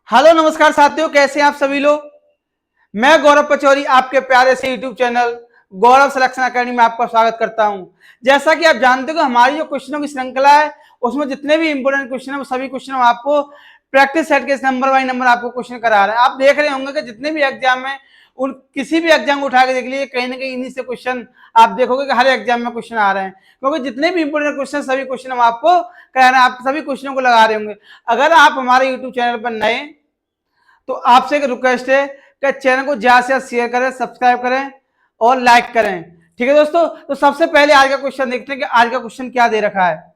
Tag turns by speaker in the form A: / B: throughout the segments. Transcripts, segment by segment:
A: Hello नमस्कार साथियों, कैसे हैं आप सभी लोग। मैं गौरव पचौरी आपके प्यारे से यूट्यूब चैनल गौरव सिलेक्शन अकेडमी में आपका स्वागत करता हूं। जैसा कि आप जानते हो कि हमारी जो क्वेश्चनों की श्रृंखला है उसमें जितने भी इंपोर्टेंट क्वेश्चन है वो सभी क्वेश्चन आपको प्रैक्टिस सेट के नंबर बाय नंबर आपको क्वेश्चन करा रहे हैं। आप देख रहे होंगे कि जितने भी एग्जाम में उन किसी भी एग्जाम को उठा के देख लीजिए, कहीं ना कहीं इन्हीं से क्वेश्चन आप देखोगे कि हर एग्जाम में क्वेश्चन आ रहे हैं, क्योंकि जितने भी इंपोर्टेंट क्वेश्चन सभी क्वेश्चन हम आपको करा रहे हैं। आप सभी क्वेश्चनों को लगा रहे होंगे। अगर आप हमारे यूट्यूब चैनल पर नए तो आपसे एक रिक्वेस्ट है कि चैनल को ज्यादा से ज्यादा शेयर करें, सब्सक्राइब करें और लाइक करें। ठीक है दोस्तों, तो सबसे पहले आज का क्वेश्चन देखते हैं कि आज का क्वेश्चन क्या दे रखा है।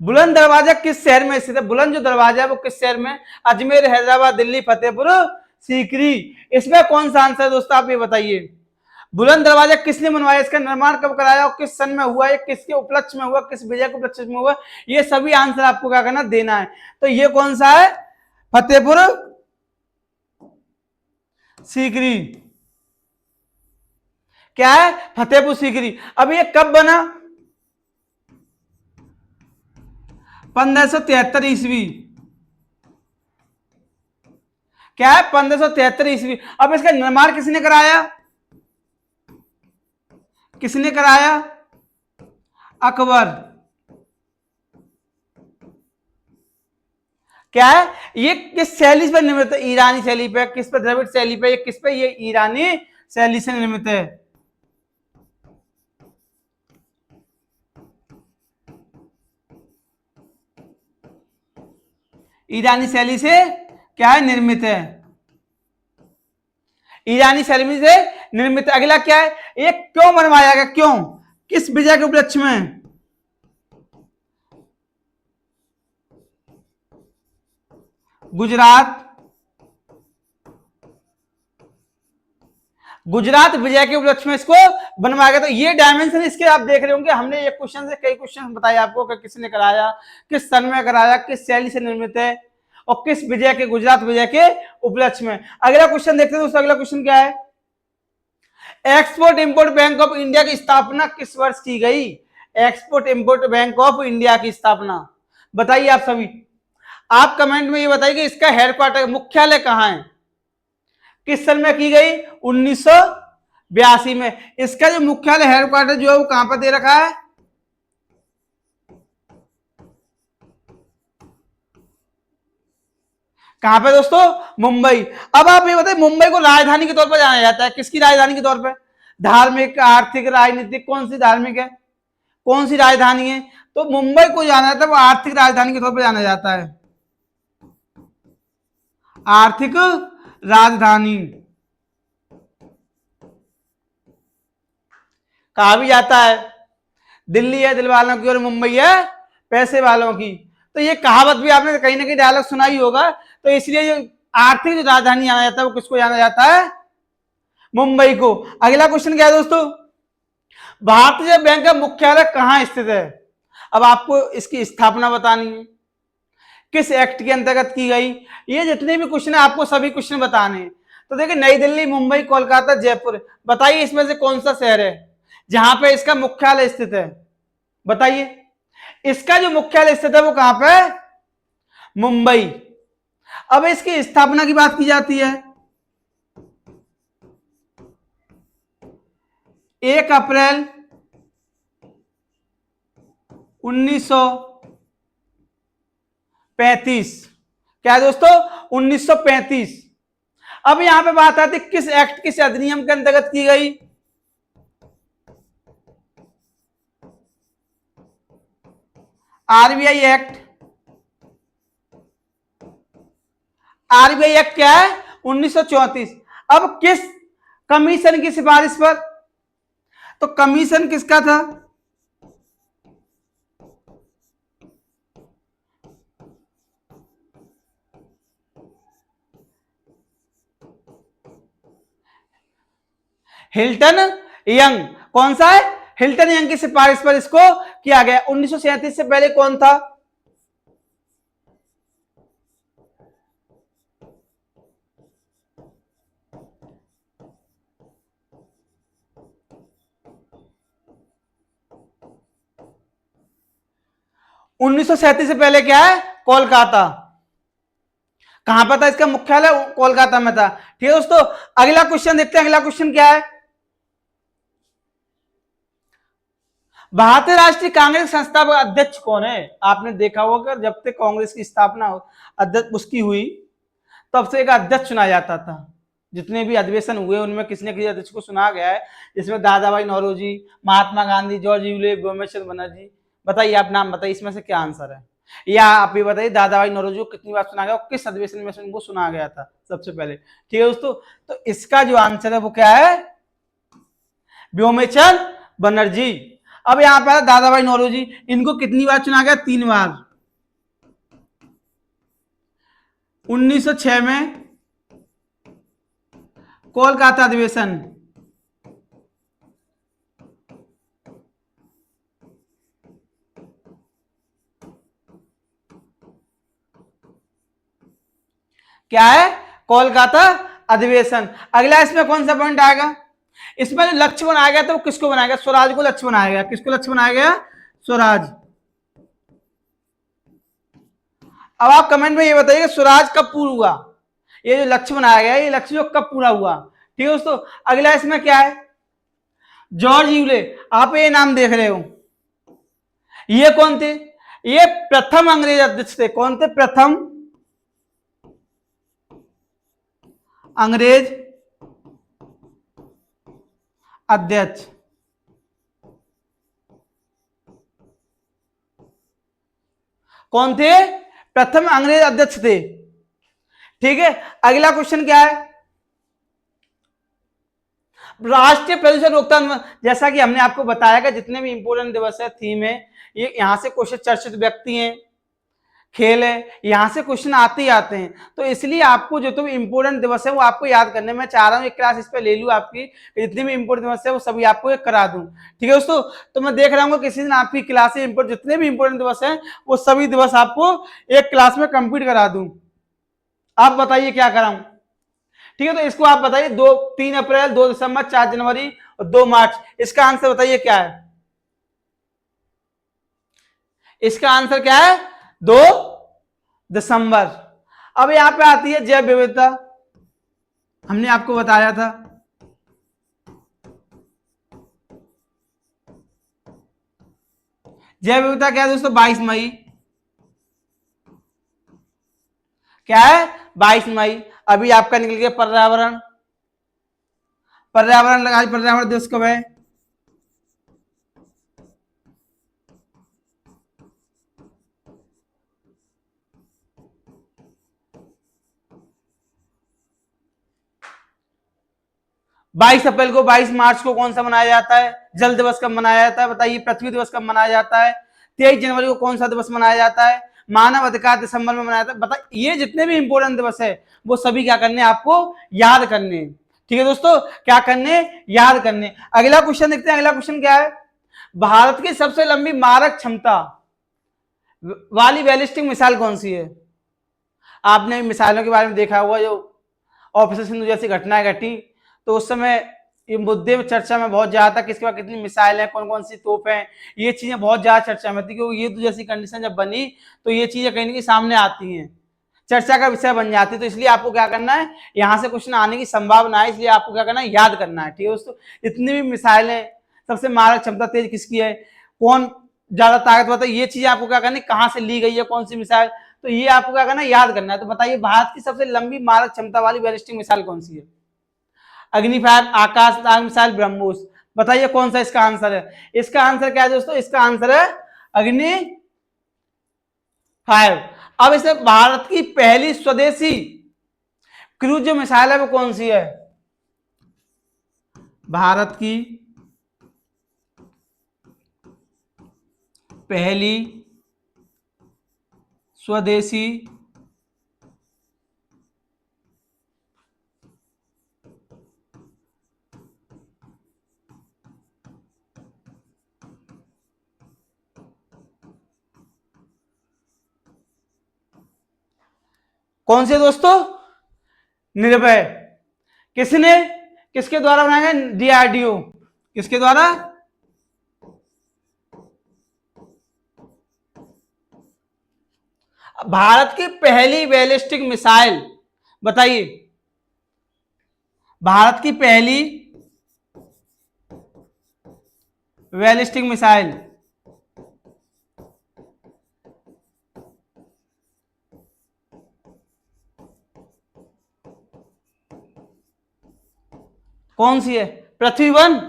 A: बुलंद दरवाजा किस शहर में स्थित है। बुलंद जो दरवाजा है वो किस शहर में, अजमेर, हैदराबाद, दिल्ली, फतेहपुर सीकरी। इसमें कौन सा आंसर है दोस्तों, आप ये बताइए। बुलंद दरवाजा किसने बनवाया, इसका निर्माण कब कराया और किस सन में हुआ, ये किसके उपलक्ष्य में हुआ, किस विजय के उपलक्ष्य में हुआ, ये सभी आंसर आपको क्या करना, देना है। तो ये कौन सा है, फतेहपुर सीकरी। क्या है, फतेहपुर सीकरी। अब ये कब बना, 1573 ईस्वी। क्या है, 1573 ईस्वी। अब इसका निर्माण किसने कराया, किसने कराया, अकबर। क्या है, ये किस शैली पर निर्मित है, ईरानी शैली पे, किस पे, द्रविड़ शैली पे, ये किस पे, ये ईरानी शैली से निर्मित है। ईरानी शैली से क्या है, निर्मित है। ईरानी शैली से निर्मित है। अगला क्या है, ये क्यों बनवाया गया, क्यों, किस विजय के उपलक्ष्य में। गुजरात, गुजरात विजय के उपलक्ष्य में इसको बनवाया गया। तो ये डायमेंशन इसके आप देख रहे होंगे, हमने एक क्वेश्चन से कई क्वेश्चन बताए आपको कि किसने कराया, किस सन में कराया, किस शैली से निर्मित है और किस विजय के, गुजरात विजय के उपलक्ष्य में। अगला क्वेश्चन देखते हैं दोस्तों। अगला क्वेश्चन क्या है, export import bank of India की स्थापना किस वर्ष की गई। Export import bank of India की स्थापना बताइए आप सभी। आप कमेंट में ये बताइए कि इसका हेडक्वार्टर, मुख्यालय कहां है, किस सन में की गई, 1982 में। इसका जो मुख्यालय हेडक्वार्टर जो है वो कहां पर दे रखा है, कहां पे दोस्तों, मुंबई। अब आप ये बताइए, मुंबई को राजधानी के तौर पर जाना जाता है, किसकी राजधानी के तौर पर, धार्मिक, आर्थिक, राजनीतिक, कौन सी धार्मिक है, कौन सी राजधानी है। तो मुंबई को जाना जाता है वो आर्थिक राजधानी के तौर पर जाना जाता है, आर्थिक राजधानी। कहा भी जाता है, दिल्ली है दिल वालों की और मुंबई है पैसे वालों की। तो ये कहावत भी आपने कहीं ना कहीं डायलॉग सुना ही होगा। तो इसलिए जो आर्थिक जो राजधानी जाना जाता है वो किसको जाना जाता है, मुंबई को। अगला क्वेश्चन क्या है दोस्तों, भारतीय बैंक का मुख्यालय कहां स्थित है। अब आपको इसकी स्थापना बतानी है, किस एक्ट के अंतर्गत की गई। ये जितने भी क्वेश्चन है आपको सभी क्वेश्चन बताने हैं। तो देखिए, नई दिल्ली, मुंबई, कोलकाता, जयपुर। बताइए इसमें से कौन सा शहर है जहां पे इसका मुख्यालय स्थित है। बताइए, इसका जो मुख्यालय स्थित है वो कहां पे है, मुंबई। अब इसकी स्थापना की बात की जाती है, 1 अप्रैल 1935। क्या है दोस्तों, 1935। अब यहां पे बात आती है किस एक्ट, किस अधिनियम के अंतर्गत की गई। RBI act. आरबीआई एक्ट क्या है, 1934। अब किस कमीशन की सिफारिश पर, तो कमीशन किसका था, हिल्टन यंग। कौन सा है, हिल्टन यंग की सिफारिश पर इसको किया गया। 1937 से पहले कौन था, उन्नीस से पहले क्या है, कोलकाता। कहां पर था इसका मुख्यालय? कोलकाता में था। ठीक है दोस्तों, अगला क्वेश्चन देखते हैं। अगला क्वेश्चन क्या है? भारतीय राष्ट्रीय कांग्रेस संस्थापक अध्यक्ष कौन है? आपने देखा होगा जब तक कांग्रेस की स्थापना अध्यक्ष उसकी हुई तब से एक अध्यक्ष चुना जाता था। जितने भी अधिवेशन हुए उनमें किसी न किसी अध्यक्ष को चुना गया है, जिसमें दादा भाई नौरोजी, महात्मा गांधी, जॉर्ज यूले, व्योमेश्वर बनर्जी। बताइए, आप नाम बताइए इसमें से क्या आंसर है, या आप ये बताइए दादा भाई नौरोजी को कितनी बार सुना गया और किस अधिवेशन में से उनको सुना गया था सबसे पहले। ठीक है दोस्तों, तो इसका जो आंसर है वो क्या है? व्योमेश्वर बनर्जी। अब यहां पर दादा भाई नौरोजी, इनको कितनी बार चुना गया? 3 बार। 1906 में कोलकाता अधिवेशन, क्या है? कोलकाता अधिवेशन। अगला इसमें कौन सा पॉइंट आएगा? इसमें जो लक्ष्य बनाया गया था वो किसको बनाया गया? स्वराज को लक्ष्य बनाया गया। किसको लक्ष्य बनाया गया? स्वराज। अब आप कमेंट में ये बताइए स्वराज कब पूरा हुआ? ये जो लक्ष्य बनाया गया ये लक्ष्य जो कब पूरा हुआ? ठीक है दोस्तों, अगला इसमें क्या है? George Yule. आप ये नाम देख रहे हो, ये कौन थे? ये प्रथम अंग्रेज अध्यक्ष थे। कौन थे? प्रथम अंग्रेज अध्यक्ष। कौन थे? प्रथम अंग्रेज अध्यक्ष थे। ठीक है, अगला क्वेश्चन क्या है? राष्ट्रीय प्रदूषण रोकथाम, जैसा कि हमने आपको बताया कि जितने भी इंपोर्टेंट दिवस है, थीम है, ये यहां से क्वेश्चन, चर्चित व्यक्ति हैं, खेल है, यहां से क्वेश्चन आते ही आते हैं। तो इसलिए आपको जो तो इंपोर्टेंट दिवस है वो आपको याद करने में चाह रहा हूँ। एक क्लास इस पे ले लूँ आपकी, जितने भी इंपोर्टेंट दिवस है वो सभी आपको एक करा दूं। ठीक है दोस्तों, तो मैं देख रहा हूँ किसी दिन आपकी क्लास जितने भी इंपोर्टेंट दिवस है वो सभी दिवस आपको एक क्लास में कंप्लीट करा दूं। आप बताइए क्या कराऊं? ठीक है, तो इसको आप बताइए। 3 अप्रैल, 2 दिसंबर, 4 जनवरी और 2 मार्च। इसका आंसर बताइए क्या है? इसका आंसर क्या है? 2 दिसंबर। अब यहां पे आती है जैव विविधता। हमने आपको बताया था जैव विविधता क्या है दोस्तों? 22 मई। क्या है? 22 मई। अभी आपका निकल गया पर्यावरण। पर्यावरण लगा, पर्यावरण दिवस कब है? 22 अप्रैल को। 22 मार्च को कौन सा मनाया जाता है? जल दिवस कब मनाया जाता है? बताइए। पृथ्वी दिवस कब मनाया जाता है? 23 जनवरी को कौन सा दिवस मनाया जाता है? मानव अधिकार दिसंबर में मनाया जाता है। बताइए, ये जितने भी इंपोर्टेंट दिवस है वो सभी क्या करने? आपको याद करने। ठीक है दोस्तों, क्या करने? याद करने। अगला क्वेश्चन देखते हैं। अगला क्वेश्चन क्या है? भारत की सबसे लंबी मारक क्षमता वाली बैलिस्टिक मिसाइल कौन सी है? आपने मिसाइलों के बारे में देखा हुआ, जो ऑपरेशन सिंधु जैसी घटनाएं घटी तो उस समय ये मुद्दे में चर्चा में बहुत ज्यादा था, किसके पास कितनी मिसाइल है, कौन कौन सी तोप है, ये चीजें बहुत ज्यादा चर्चा में थी। क्योंकि ये जैसी कंडीशन जब बनी तो ये चीजें कहीं ना कहीं सामने आती हैं, चर्चा का विषय बन जाती है। तो इसलिए आपको क्या करना है, यहाँ से क्वेश्चन आने की संभावना है, इसलिए आपको क्या करना है? याद करना है। ठीक है दोस्तों, इतनी भी मिसाइलें, सबसे मारक क्षमता तेज किसकी है, कौन ज्यादा ताकतवर है, ये चीजें आपको क्या करनी, कहाँ से ली गई है कौन सी मिसाइल, तो ये आपको क्या करना है? याद करना है। तो बताइए, भारत की सबसे लंबी मारक क्षमता वाली बैलिस्टिक मिसाइल कौन सी है? अग्नि 5, आकाश मिसाइल, ब्रह्मोस। बताइए कौन सा इसका आंसर है? इसका आंसर क्या है दोस्तों? इसका आंसर है अग्नि 5। अब इसे भारत की पहली स्वदेशी क्रूज जो मिसाइल है वो कौन सी है? भारत की पहली स्वदेशी कौन सी है दोस्तों? निर्भय। किसने, किसके द्वारा बनाया गया? डीआरडीओ। किसके द्वारा? भारत की पहली बैलिस्टिक मिसाइल बताइए, भारत की पहली बैलिस्टिक मिसाइल कौन सी है? पृथ्वी वन।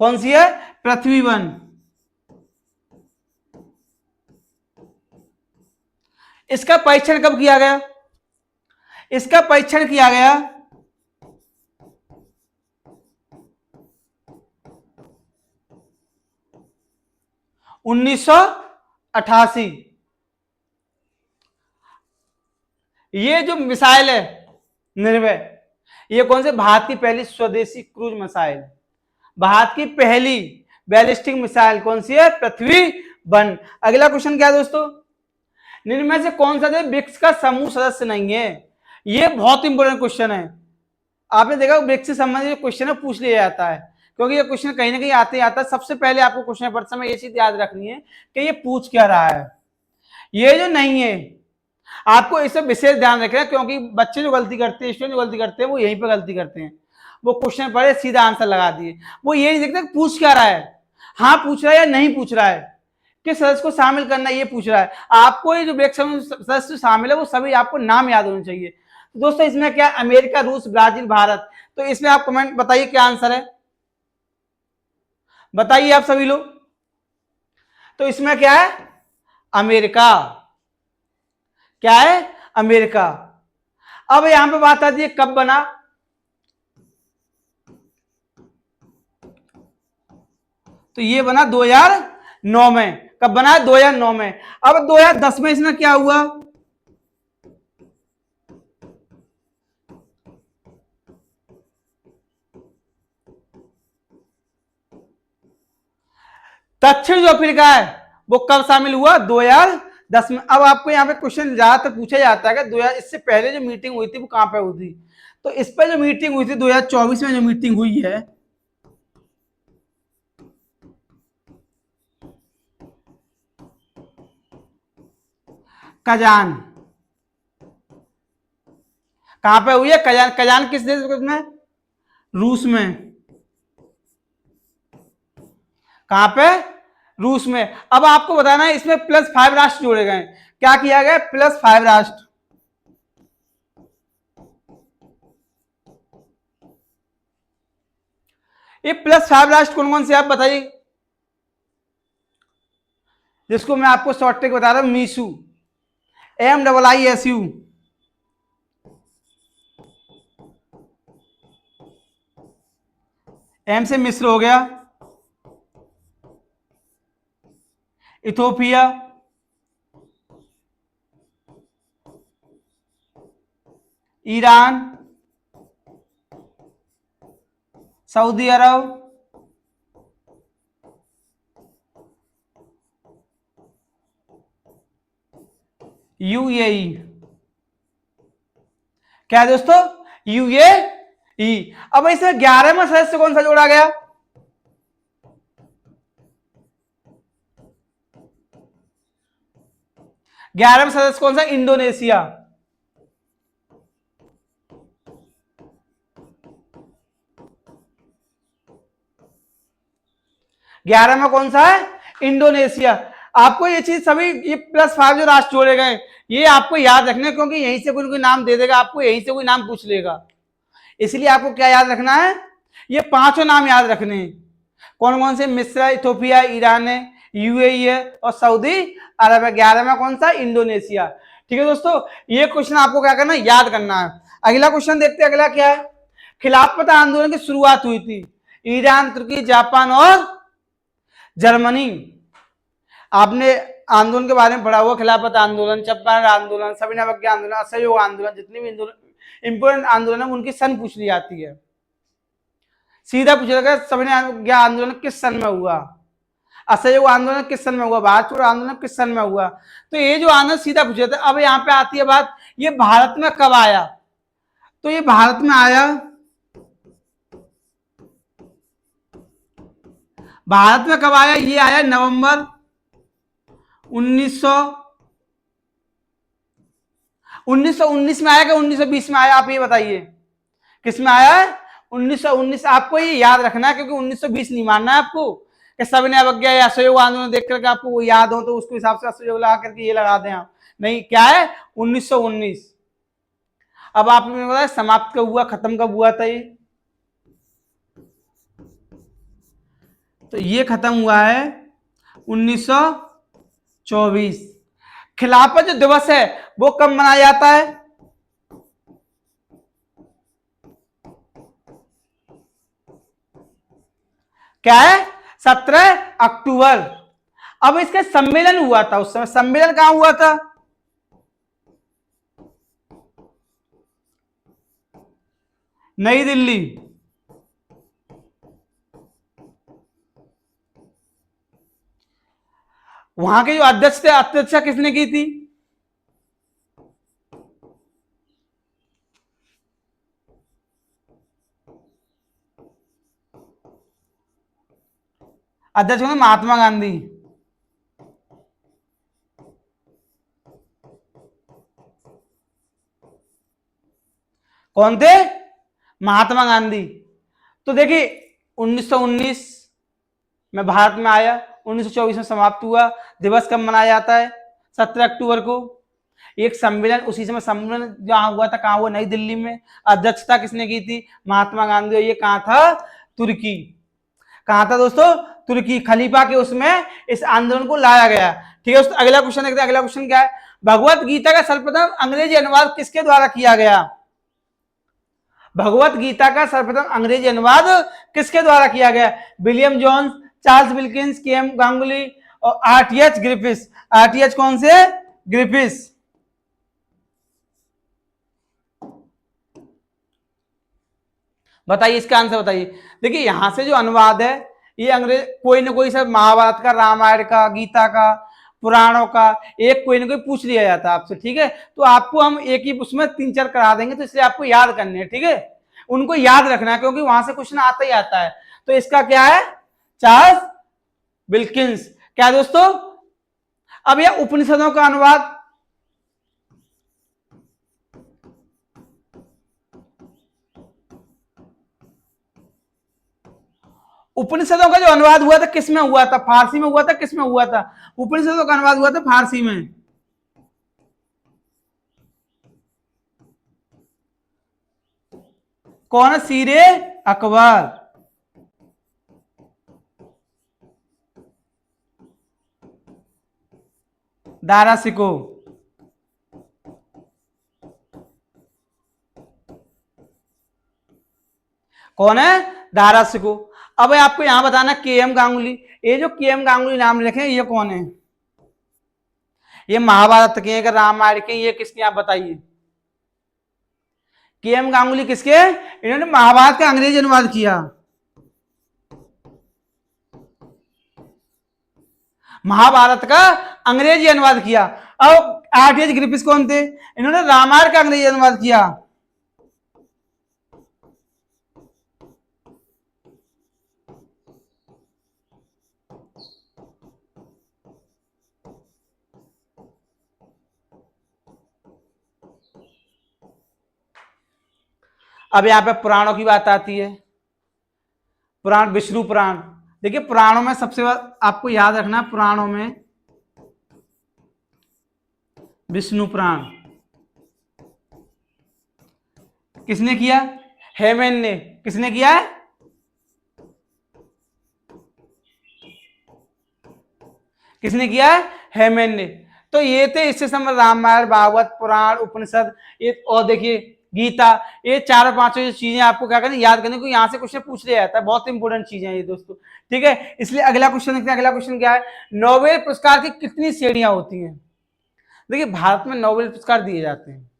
A: कौन सी है? पृथ्वी वन। इसका परीक्षण कब किया गया? इसका परीक्षण किया गया 1988। ये जो मिसाइल है निर्भय, ये कौन से? भारत की पहली स्वदेशी क्रूज मिसाइल, भारत की पहली बैलिस्टिक मिसाइल कौन सी है? पृथ्वी वन। अगला क्वेश्चन क्या है दोस्तों? निम्न में से कौन सा जो ब्रिक्स का समूह सदस्य नहीं है? ये बहुत इंपॉर्टेंट क्वेश्चन है। आपने देखा ब्रिक्स से संबंधित क्वेश्चन है पूछ लिया जाता है, क्योंकि ये क्वेश्चन कहीं ना कहीं आते ही आता है। सबसे पहले आपको क्वेश्चन पढ़ते समय ये चीज याद रखनी है कि ये पूछ क्या रहा है। ये जो नहीं है आपको इसे विशेष ध्यान रखना है, क्योंकि बच्चे जो गलती करते हैं, स्टूडेंट जो गलती करते हैं, वो यहीं पे गलती करते हैं। वो क्वेश्चन पढ़े सीधा आंसर लगा दिए, वो ये नहीं देखते पूछ क्या रहा है। हाँ पूछ रहा है या नहीं पूछ रहा है, किस सदस्य को शामिल करना है ये पूछ रहा है। आपको ये जो ब्रिक्स सदस्य शामिल है वो सभी आपको नाम याद होने चाहिए। तो दोस्तों इसमें क्या? अमेरिका, रूस, ब्राजील, भारत। तो इसमें आप कमेंट बताइए क्या आंसर है, बताइए आप सभी लोग। तो इसमें क्या है? अमेरिका। क्या है? अमेरिका। अब यहां पे बात आती है कब बना? तो ये बना 2009 में। कब बना? 2009 में। अब 2010 में इसमें क्या हुआ? दक्षिण जो अफ्रीका है वो कब शामिल हुआ? 2010 में। अब आपको यहाँ पे क्वेश्चन ज्यादातर पूछा जाता है कि 2000 इससे पहले जो मीटिंग हुई थी वो कहां पे हुई थी? तो इस पर जो मीटिंग हुई थी 2024 में जो मीटिंग हुई है, कजान। कहां पे हुई है? कजान। कजान किस देश में? रूस में। कहां पे? रूस में। अब आपको बताना है इसमें +5 राष्ट्र जोड़े गए। क्या किया गया? +5 राष्ट्र। ये +5 राष्ट्र कौन कौन से आप बताइए, जिसको मैं आपको शॉर्ट ट्रिक बता रहा हूं, मीसू, MIISU। एम से मिस्र हो गया, इथोपिया, ईरान, सऊदी अरब, UAE। क्या है दोस्तों? UAE। अब इसमें 11वां सदस्य कौन सा जोड़ा गया? 11वां सदस्य कौन सा? इंडोनेशिया। 11वां कौन सा है? इंडोनेशिया। आपको ये चीज सभी ये +5 जो राष्ट्र जोड़े गए ये आपको याद रखना, क्योंकि यहीं से कोई नाम दे देगा आपको, यहीं से कोई नाम पूछ लेगा। इसलिए आपको क्या याद रखना है? ये 5 नाम याद रखने हैं। कौन कौन से? मिस्र, इथोपिया, ईरान है, UAE है और सऊदी अरब है। 11वां कौन सा? इंडोनेशिया। ठीक है दोस्तों, ये क्वेश्चन आपको क्या करना है? याद करना है। अगला क्वेश्चन देखते हैं, अगला क्या है? खिलाफत आंदोलन की शुरुआत हुई थी ईरान, तुर्की, जापान और जर्मनी। आपने आंदोलन के बारे में पढ़ा हुआ, खिलाफत आंदोलन, चंपारण आंदोलन, सविनय अवज्ञा आंदोलन, असहयोग आंदोलन, जितने भी इंपोर्टेंट आंदोलन है उनकी सन पूछ ली जाती है। सीधा पूछा जाएगा सविनय अवज्ञा आंदोलन किस सन में हुआ, असहयोग आंदोलन किस सन में हुआ, भारत छोड़ो आंदोलन किस सन में हुआ। तो ये जो आंदोलन सीधा पूछा जाता है। अब यहाँ पे आती है बात, ये भारत में कब आया? तो ये भारत में आया, भारत में कब आया? ये आया नवंबर 1919 में आया कि 1920 में आया, आप ये बताइए किस में आया है? 1919। आपको ये याद रखना है क्योंकि 1920 नहीं मानना है आपको कि सविनय अवज्ञा या असहयोग आंदोलन देख करके आपको वो याद हो तो उसके हिसाब से असहयोग लगा करके ये लगा दें आप। नहीं, क्या है? 1919। अब आपने बताया समाप्त कब हुआ, खत्म कब हुआ था ये? तो ये खत्म हुआ है 1924। खिलाफत जो दिवस है वो कब मनाया जाता है? क्या है? 17 अक्टूबर। अब इसका सम्मेलन हुआ था, उस समय सम्मेलन कहां हुआ था? नई दिल्ली। वहां के जो अध्यक्ष थे, अध्यक्षता किसने की थी? अध्यक्ष थे महात्मा गांधी। कौन थे? महात्मा गांधी। तो देखिए 1919 में भारत में आया, 1924 में समाप्त हुआ। दिवस कब मनाया जाता है? 17 अक्टूबर को। एक सम्मेलन उसी समय सम्मेलन जहां हुआ था, कहां हुआ? नई दिल्ली में। अध्यक्षता किसने की थी? महात्मा गांधी। और ये कहां था? तुर्की। कहां था दोस्तों? तुर्की। खलीफा के उसमें इस आंदोलन को लाया गया। ठीक है, अगला क्वेश्चन देखते हैं। अगला क्वेश्चन क्या है? भगवत गीता का सर्वप्रथम अंग्रेजी अनुवाद किसके द्वारा किया गया? भगवत गीता का सर्वप्रथम अंग्रेजी अनुवाद किसके द्वारा किया गया? विलियम जोन्स, चार्ल्स विल्किंस, के एम गांगुली और आरटीएच ग्रिफिथ्स। आरटीएच कौन से? ग्रिफिथ्स। बताइए इसका आंसर बताइए। देखिए यहां से जो अनुवाद है ये अंग्रेज कोई ना कोई सब महाभारत का, रामायण का, गीता का, पुराणों का एक कोई ना कोई पूछ लिया जाता है आपसे। ठीक है, तो आपको हम एक ही उसमें 3-4 करा देंगे, तो इसलिए आपको याद करने हैं। ठीक है, उनको याद रखना है क्योंकि वहां से क्वेश्चन आता ही आता है। तो इसका क्या है? Charles Wilkins. क्या दोस्तों? अब यह उपनिषदों का अनुवाद, उपनिषदों का जो अनुवाद हुआ था किस में हुआ था? फारसी में हुआ था, किस में हुआ था? उपनिषदों का अनुवाद हुआ था फारसी में। कौन? सीरे अकबर। दारा सिको। कौन है? दारा सिको। अब आपको यहां बताना के एम गांगुली। ये जो के एम गांगुली नाम लिखे ये कौन है? ये महाभारत के, रामायण के, ये किसके? आप बताइए। के एम गांगुली किसके? इन्होंने महाभारत का अंग्रेजी अनुवाद किया। महाभारत का अंग्रेजी अनुवाद किया। अब आरटीएच ग्रिफिथ्स कौन थे? इन्होंने रामायण का अंग्रेजी अनुवाद किया। अब यहां पे पुराणों की बात आती है। पुराण, विष्णु पुराण। देखिए पुराणों में सबसे आपको याद रखना, पुराणों में विष्णु पुराण किसने किया? हेमन ने। किसने किया है? किसने किया है? हेमन ने। तो ये थे इससे समय रामायण, भागवत, पुराण, उपनिषद, ये और देखिए गीता। ये 4-5 जो चीजें आपको क्या करनी, याद करने को, यहाँ से क्वेश्चन पूछ लिया जाता है। बहुत इंपॉर्टेंट चीजें हैं ये दोस्तों। ठीक है, इसलिए अगला क्वेश्चन देखते हैं। अगला क्वेश्चन क्या है? नोबेल पुरस्कार की कितनी श्रेणियां होती हैं? देखिए भारत में नोबेल पुरस्कार दिए जाते हैं,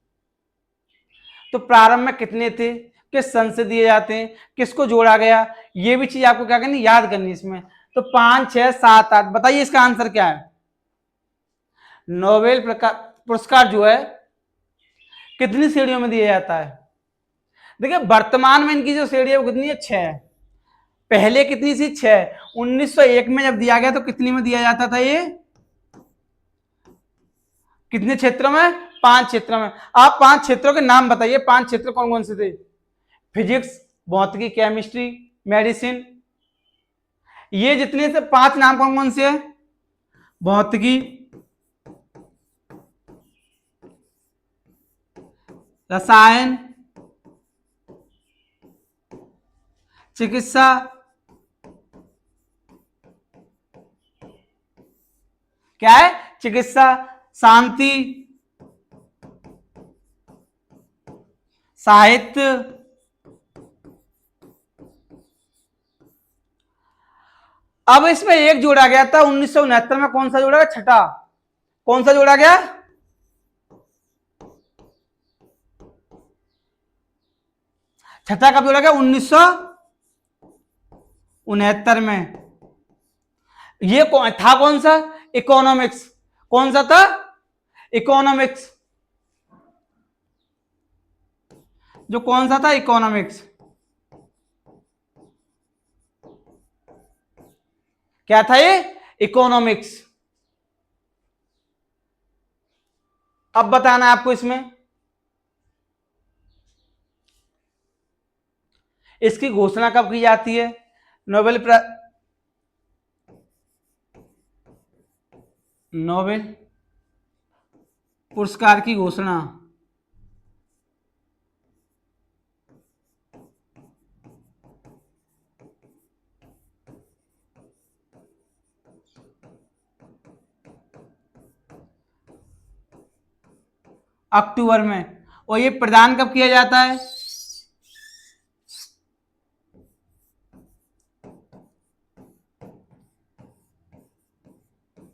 A: तो प्रारंभ में कितने थे, किस सन से दिए जाते हैं, किसको जोड़ा गया, ये भी चीज आपको क्या करनी, याद करनी इसमें। तो 5, 6, 7, 8। बताइए इसका आंसर क्या है? नोबेल पुरस्कार जो है कितनी श्रेणियों में दिया जाता है? देखिए वर्तमान में इनकी जो श्रेणी है वो कितनी है? 6। पहले कितनी सी? 6। 1901 में जब दिया गया तो कितनी में दिया जाता था ये? कितने क्षेत्रों में? 5 क्षेत्रों में। आप 5 क्षेत्रों के नाम बताइए, 5 क्षेत्र कौन कौन से थे? फिजिक्स, भौतिकी, केमिस्ट्री, मेडिसिन, ये जितने से 5 नाम कौन कौन से हैं? भौतिकी, रसायन, चिकित्सा, क्या है? चिकित्सा, शांति, साहित्य, अब इसमें एक जोड़ा गया था 1969 में, कौन सा जोड़ा गया? छठा। कौन सा जोड़ा गया? छठा कब जोड़ा गया? 1969 में। ये था कौन सा? इकोनॉमिक्स। कौन सा था? इकोनॉमिक्स। जो कौन सा था? इकोनॉमिक्स। क्या था ये? इकोनॉमिक्स। अब बताना है आपको इसमें, इसकी घोषणा कब की जाती है? नोबेल पुरस्कार की घोषणा अक्टूबर में। और ये प्रदान कब किया जाता है?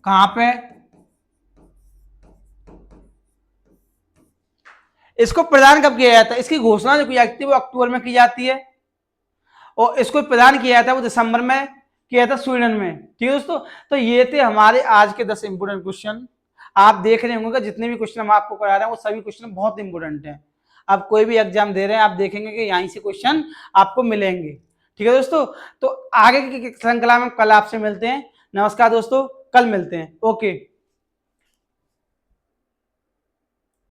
A: कहां पे? इसको प्रदान कब किया जाता है? इसकी घोषणा जो की जाती है वो अक्टूबर में की जाती है, और इसको प्रदान किया जाता है वो दिसंबर में किया था, स्वीडन में। ठीक है दोस्तों, तो ये थे हमारे आज के 10 इंपोर्टेंट क्वेश्चन। आप देख रहे होंगे कि जितने भी क्वेश्चन हम आपको करा रहे हैं वो सभी क्वेश्चन बहुत इंपोर्टेंट हैं। आप कोई भी एग्जाम दे रहे हैं, आप देखेंगे कि यहीं से क्वेश्चन आपको मिलेंगे। ठीक है दोस्तों, तो आगे की श्रृंखला में कल आपसे मिलते हैं। नमस्कार दोस्तों, कल मिलते हैं। ओके।